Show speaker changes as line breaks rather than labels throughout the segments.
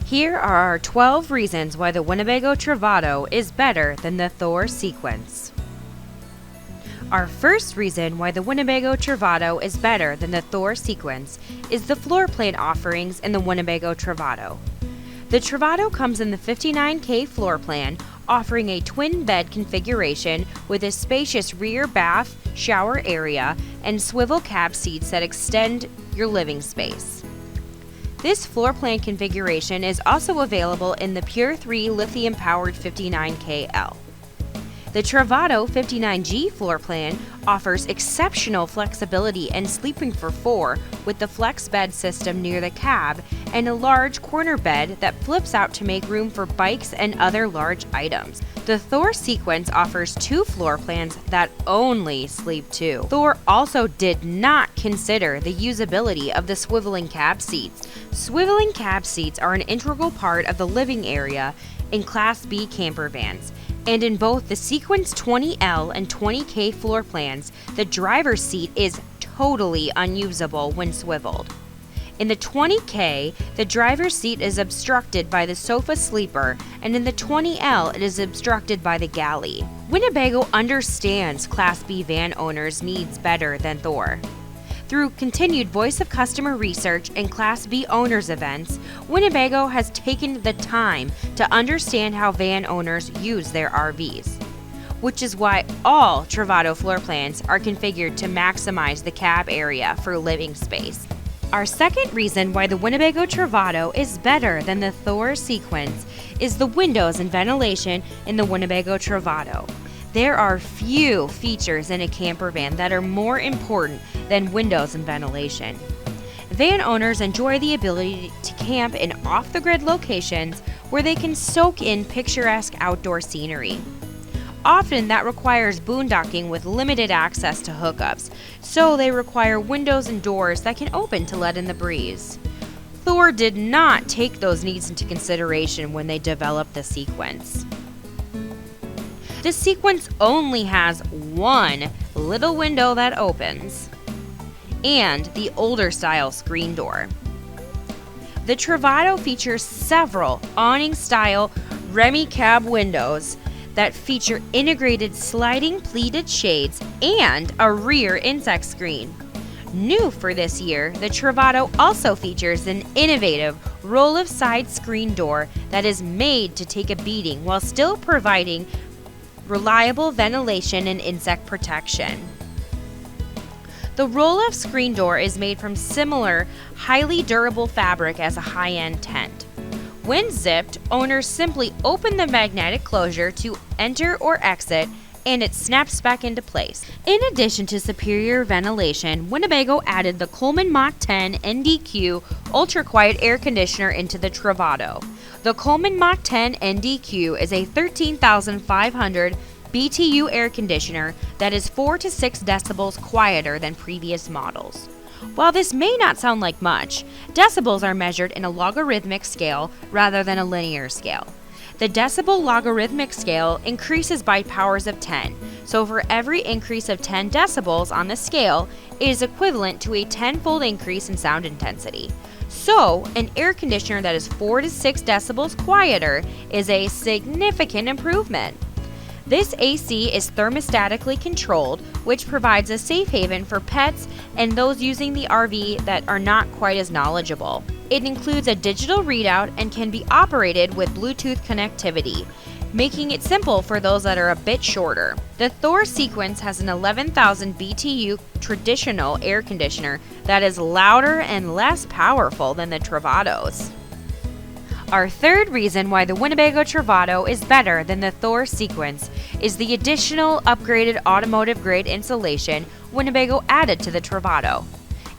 Here are our 12 reasons why the Winnebago Travato is better than the Thor Sequence. Our first reason why the Winnebago Travato is better than the Thor Sequence is the floor plan offerings in the Winnebago Travato. The Travato comes in the 59K floor plan, offering a twin bed configuration with a spacious rear bath, shower area, and swivel cab seats that extend your living space. This floor plan configuration is also available in the Pure 3 lithium-powered 59KL. The Travato 59G floor plan offers exceptional flexibility and sleeping for four with the flex bed system near the cab and a large corner bed that flips out to make room for bikes and other large items. The Thor Sequence offers two floor plans that only sleep two. Thor also did not consider the usability of the swiveling cab seats. Swiveling cab seats are an integral part of the living area in Class B camper vans. And in both the Sequence 20L and 20K floor plans, the driver's seat is totally unusable when swiveled. In the 20K, the driver's seat is obstructed by the sofa sleeper, and in the 20L, it is obstructed by the galley. Winnebago understands Class B van owners' needs better than Thor. Through continued voice of customer research and Class B owners events, Winnebago has taken the time to understand how van owners use their RVs, which is why all Travato floor plans are configured to maximize the cab area for living space. Our second reason why the Winnebago Travato is better than the Thor Sequence is the windows and ventilation in the Winnebago Travato. There are few features in a camper van that are more important than windows and ventilation. Van owners enjoy the ability to camp in off-the-grid locations where they can soak in picturesque outdoor scenery. Often that requires boondocking with limited access to hookups, so they require windows and doors that can open to let in the breeze. Thor did not take those needs into consideration when they developed the Sequence. The Sequence only has one little window that opens, and the older style screen door. The Travato features several awning-style Remy cab windows that feature integrated sliding pleated shades and a rear insect screen. New for this year, the Travato also features an innovative roll-of-side screen door that is made to take a beating while still providing reliable ventilation and insect protection. The roll-off screen door is made from similar, highly durable fabric as a high-end tent. When zipped, owners simply open the magnetic closure to enter or exit, and it snaps back into place. In addition to superior ventilation, Winnebago added the Coleman Mach 10 NDQ ultra-quiet air conditioner into the Travato. The Coleman Mach 10 NDQ is a 13,500 BTU air conditioner that is 4 to 6 decibels quieter than previous models. While this may not sound like much, decibels are measured in a logarithmic scale rather than a linear scale. The decibel logarithmic scale increases by powers of 10, so for every increase of 10 decibels on the scale, it is equivalent to a 10-fold increase in sound intensity. So, an air conditioner that is 4 to 6 decibels quieter is a significant improvement. This AC is thermostatically controlled, which provides a safe haven for pets and those using the RV that are not quite as knowledgeable. It includes a digital readout and can be operated with Bluetooth connectivity, making it simple for those that are a bit shorter. The Thor Sequence has an 11,000 BTU traditional air conditioner that is louder and less powerful than the Travatos. Our third reason why the Winnebago Travato is better than the Thor Sequence is the additional upgraded automotive-grade insulation Winnebago added to the Travato.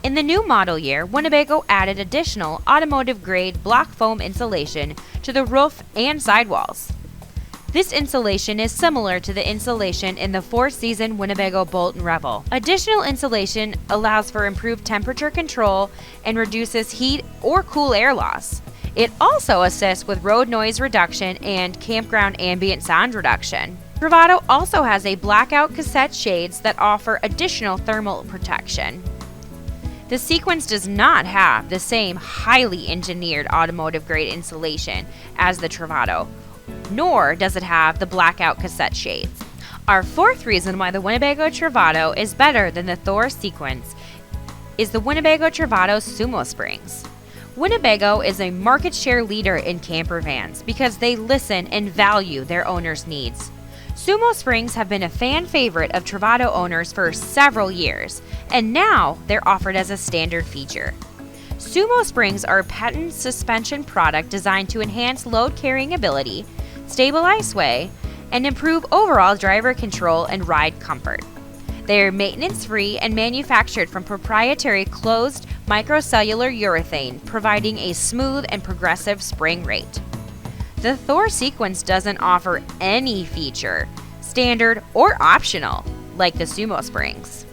In the new model year, Winnebago added additional automotive-grade block foam insulation to the roof and sidewalls. This insulation is similar to the insulation in the four-season Winnebago Bolt and Revel. Additional insulation allows for improved temperature control and reduces heat or cool air loss. It also assists with road noise reduction and campground ambient sound reduction. Travato also has a blackout cassette shades that offer additional thermal protection. The Sequence does not have the same highly engineered automotive-grade insulation as the Travato, nor does it have the blackout cassette shades. Our fourth reason why the Winnebago Travato is better than the Thor Sequence is the Winnebago Travato's Sumo springs. Winnebago is a market share leader in camper vans because they listen and value their owners' needs. Sumo springs have been a fan favorite of Travato owners for several years, and now they're offered as a standard feature. Sumo springs are a patent suspension product designed to enhance load carrying ability, stabilize sway, and improve overall driver control and ride comfort. They are maintenance-free and manufactured from proprietary closed microcellular urethane, providing a smooth and progressive spring rate. The Thor Sequence doesn't offer any feature, standard or optional, like the Sumo springs.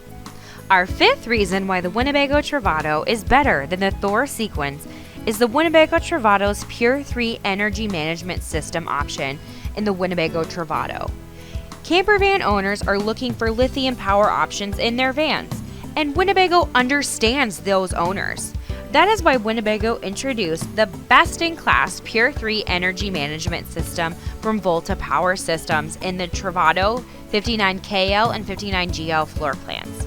Our fifth reason why the Winnebago Travato is better than the Thor Sequence is the Winnebago Travato's Pure 3 energy management system option in the Winnebago Travato. Camper van owners are looking for lithium power options in their vans, and Winnebago understands those owners. That is why Winnebago introduced the best-in-class Pure 3 energy management system from Volta Power Systems in the Travato 59KL and 59GL floor plans.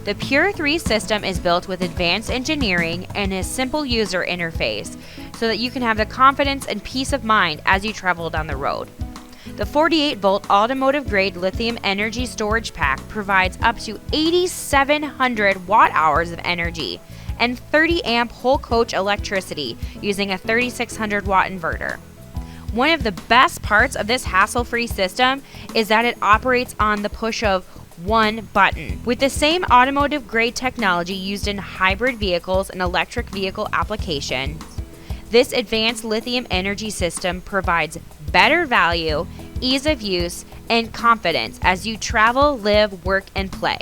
The Pure 3 system is built with advanced engineering and a simple user interface so that you can have the confidence and peace of mind as you travel down the road. The 48-volt automotive-grade lithium energy storage pack provides up to 8,700 watt-hours of energy and 30-amp whole-coach electricity using a 3,600-watt inverter. One of the best parts of this hassle-free system is that it operates on the push of one button. With the same automotive-grade technology used in hybrid vehicles and electric vehicle applications, this advanced lithium energy system provides better value, ease of use, and confidence as you travel, live, work, and play.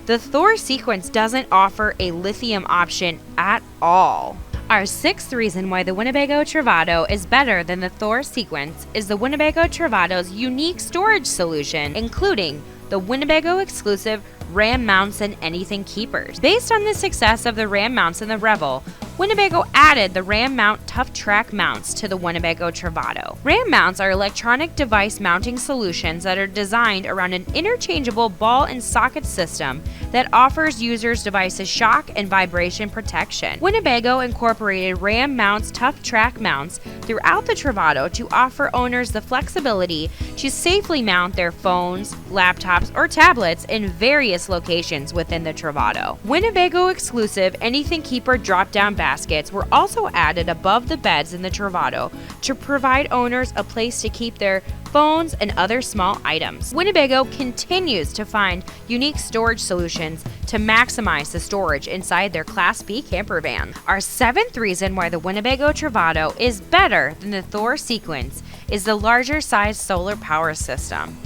The Thor Sequence doesn't offer a lithium option at all. Our sixth reason why the Winnebago Travato is better than the Thor Sequence is the Winnebago Travato's unique storage solution, including the Winnebago exclusive Ram mounts and anything keepers. Based on the success of the Ram mounts and the Revel, Winnebago added the Ram Mount Tough Track mounts to the Winnebago Travato. Ram mounts are electronic device mounting solutions that are designed around an interchangeable ball and socket system that offers users devices shock and vibration protection. Winnebago incorporated Ram Mount's Tough Track mounts throughout the Travato to offer owners the flexibility to safely mount their phones, laptops, or tablets in various locations within the Travato. Winnebago exclusive Anything Keeper drop-down baskets were also added above the beds in the Travato to provide owners a place to keep their phones and other small items. Winnebago continues to find unique storage solutions to maximize the storage inside their Class B camper van. Our seventh reason why the Winnebago Travato is better than the Thor Sequence is the larger size solar power system.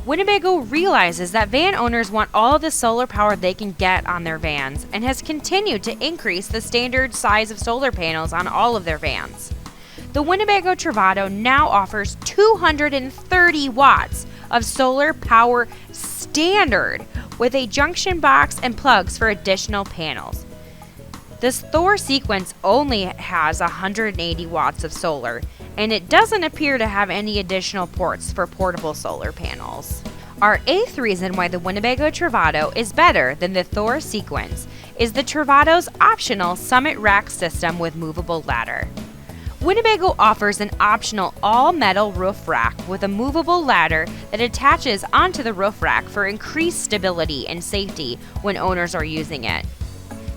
Winnebago realizes that van owners want all of the solar power they can get on their vans and has continued to increase the standard size of solar panels on all of their vans. The Winnebago Travato now offers 230 watts of solar power standard with a junction box and plugs for additional panels. This Thor Sequence only has 180 watts of solar, and it doesn't appear to have any additional ports for portable solar panels. Our eighth reason why the Winnebago Travato is better than the Thor Sequence is the Travato's optional Summit Rack system with movable ladder. Winnebago offers an optional all-metal roof rack with a movable ladder that attaches onto the roof rack for increased stability and safety when owners are using it.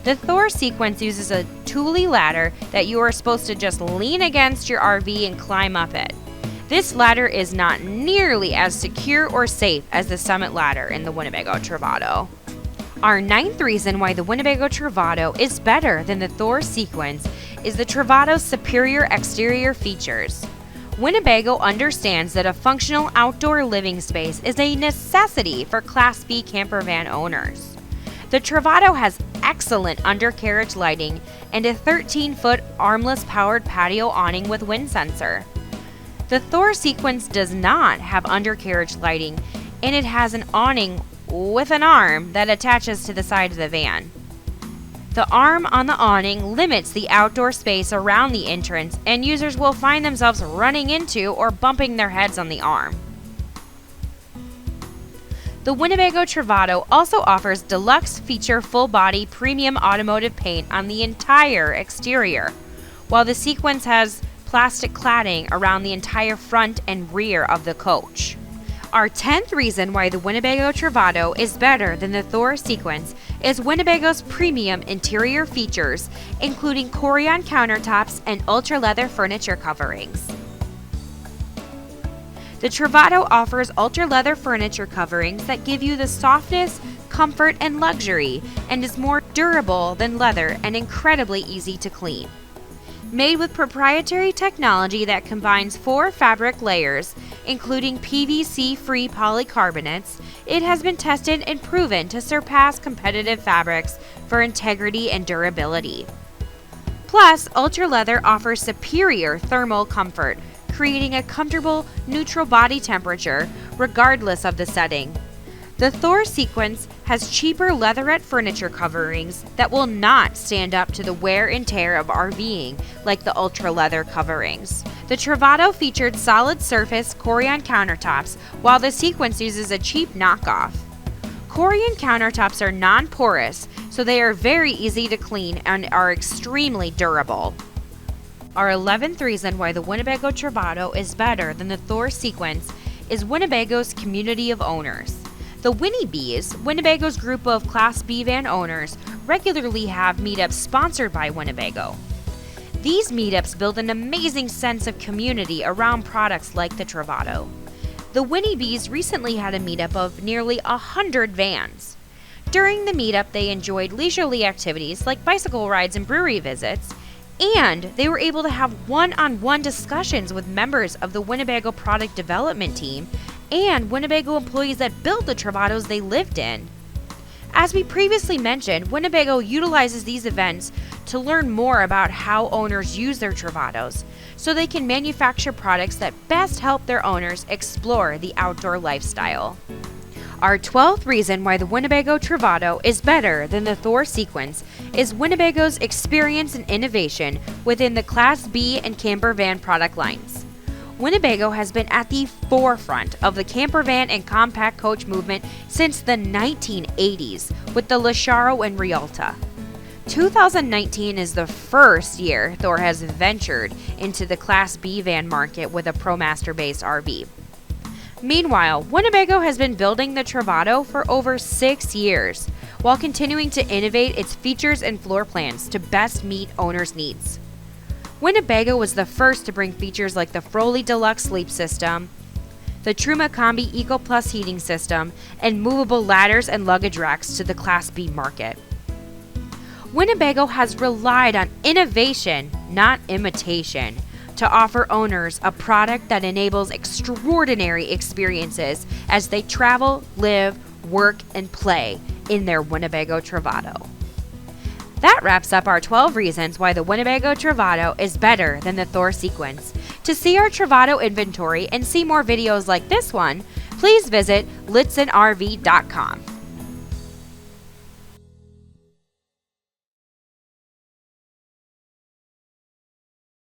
The Thor Sequence uses a Thule ladder that you are supposed to just lean against your RV and climb up it. This ladder is not nearly as secure or safe as the Summit ladder in the Winnebago Travato. Our ninth reason why the Winnebago Travato is better than the Thor Sequence is the Travato's superior exterior features. Winnebago understands that a functional outdoor living space is a necessity for Class B camper van owners. The Travato has excellent undercarriage lighting and a 13-foot armless powered patio awning with wind sensor. The Thor Sequence does not have undercarriage lighting, and it has an awning with an arm that attaches to the side of the van. The arm on the awning limits the outdoor space around the entrance, and users will find themselves running into or bumping their heads on the arm. The Winnebago Travato also offers deluxe feature full-body premium automotive paint on the entire exterior, while the Sequence has plastic cladding around the entire front and rear of the coach. Our 10th reason why the Winnebago Travato is better than the Thor Sequence is Winnebago's premium interior features, including Corian countertops and ultra-leather furniture coverings. The Travato offers ultra-leather furniture coverings that give you the softness, comfort, and luxury, and is more durable than leather and incredibly easy to clean. Made with proprietary technology that combines 4 fabric layers, including PVC-free polycarbonates, it has been tested and proven to surpass competitive fabrics for integrity and durability. Plus, Ultra Leather offers superior thermal comfort, creating a comfortable, neutral body temperature regardless of the setting. The Thor Sequence has cheaper leatherette furniture coverings that will not stand up to the wear and tear of RVing like the Ultra Leather coverings. The Travato featured solid surface Corian countertops, while the Sequence uses a cheap knockoff. Corian countertops are non-porous, so they are very easy to clean and are extremely durable. Our 11th reason why the Winnebago Travato is better than the Thor Sequence is Winnebago's community of owners. The Winnebees, Winnebago's group of Class B van owners, regularly have meetups sponsored by Winnebago. These meetups build an amazing sense of community around products like the Travato. The Winnebees recently had a meetup of nearly 100 vans. During the meetup, they enjoyed leisurely activities like bicycle rides and brewery visits, and they were able to have one-on-one discussions with members of the Winnebago product development team and Winnebago employees that built the Travatos they lived in. As we previously mentioned, Winnebago utilizes these events to learn more about how owners use their Travatos, so they can manufacture products that best help their owners explore the outdoor lifestyle. Our 12th reason why the Winnebago Travato is better than the Thor Sequence is Winnebago's experience and innovation within the Class B and camper van product lines. Winnebago has been at the forefront of the camper van and compact coach movement since the 1980s with the Lacharo and Rialta. 2019 is the first year Thor has ventured into the Class B van market with a ProMaster-based RV. Meanwhile, Winnebago has been building the Travato for over 6 years, while continuing to innovate its features and floor plans to best meet owners' needs. Winnebago was the first to bring features like the Froley Deluxe Sleep System, the Truma Combi Eco Plus heating system, and movable ladders and luggage racks to the Class B market. Winnebago has relied on innovation, not imitation, to offer owners a product that enables extraordinary experiences as they travel, live, work, and play in their Winnebago Travato. That wraps up our 12 reasons why the Winnebago Travato is better than the Thor Sequence. To see our Travato inventory and see more videos like this one, please visit LichtsInnRV.com.